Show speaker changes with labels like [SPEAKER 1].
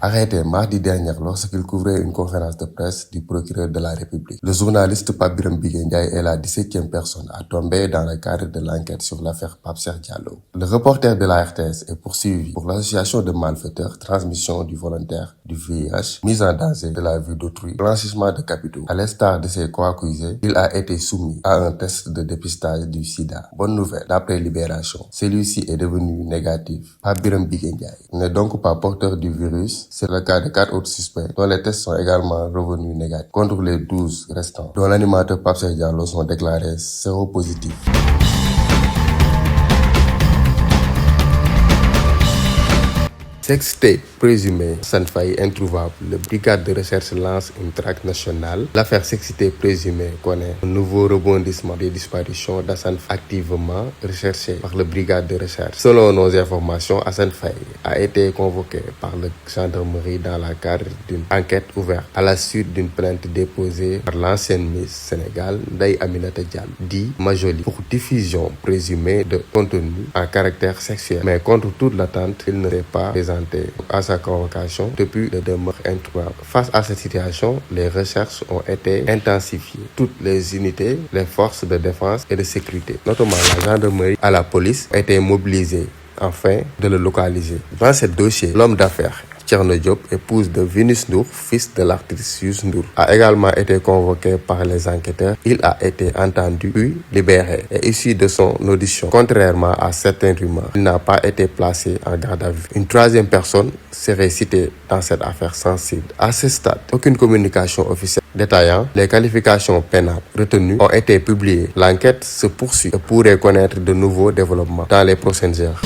[SPEAKER 1] arrêté mardi dernier lorsqu'il couvrait une conférence de presse du procureur de la République. Le journaliste Pape Birame Bigué Ndiaye est la 17e personne à tomber dans le cadre de l'enquête sur l'affaire Pape Cheikh Diallo. Le reporter de la RTS est poursuivi pour l'association de malfaiteurs, transmission du volontaire du VIH, mise en danger de la vie d'autrui, blanchissement de capitaux. À l'instar de ses co-accusés, il a été soumis à un test de dépistage du sida. Bonne nouvelle, d'après Libération, celui-ci est devenu négatif. Pape Birame Bigué Ndiaye n'est donc pas porteur du virus. C'est le cas de 4 autres suspects dont les tests sont également revenus négatifs. Contre les 12 restants, dont l'animateur Pape Cheikh Diallo, sont déclarés séropositifs. Sextape présumé, Assane Faye introuvable. Le brigade de recherche lance une traque nationale. L'affaire sextape présumée connaît un nouveau rebondissement des disparitions d'Assane activement recherché par le brigade de recherche. Selon nos informations, Assane Faye a été convoqué par la gendarmerie dans le cadre d'une enquête ouverte à la suite d'une plainte déposée par l'ancienne Miss Sénégal, Ndeye Aminata Diallo, dit Majoli, pour diffusion présumée de contenu en caractère sexuel. Mais contre toute l'attente, il ne s'est pas présenté à sa convocation depuis le demeure introuvable. Face à cette situation, les recherches ont été intensifiées. Toutes les unités, les forces de défense et de sécurité, notamment la gendarmerie et la police, ont été mobilisées afin de le localiser. Dans ce dossier, l'homme d'affaires Thierno Diop, épouse de Vénus Ndour, fils de l'actrice Youssou Ndour, a également été convoqué par les enquêteurs. Il a été entendu puis libéré et issu de son audition. Contrairement à certaines rumeurs, il n'a pas été placé en garde à vue. Une troisième personne serait citée dans cette affaire sensible. À ce stade, aucune communication officielle détaillant les qualifications pénales retenues ont été publiées. L'enquête se poursuit et pourrait connaître de nouveaux développements dans les prochaines heures.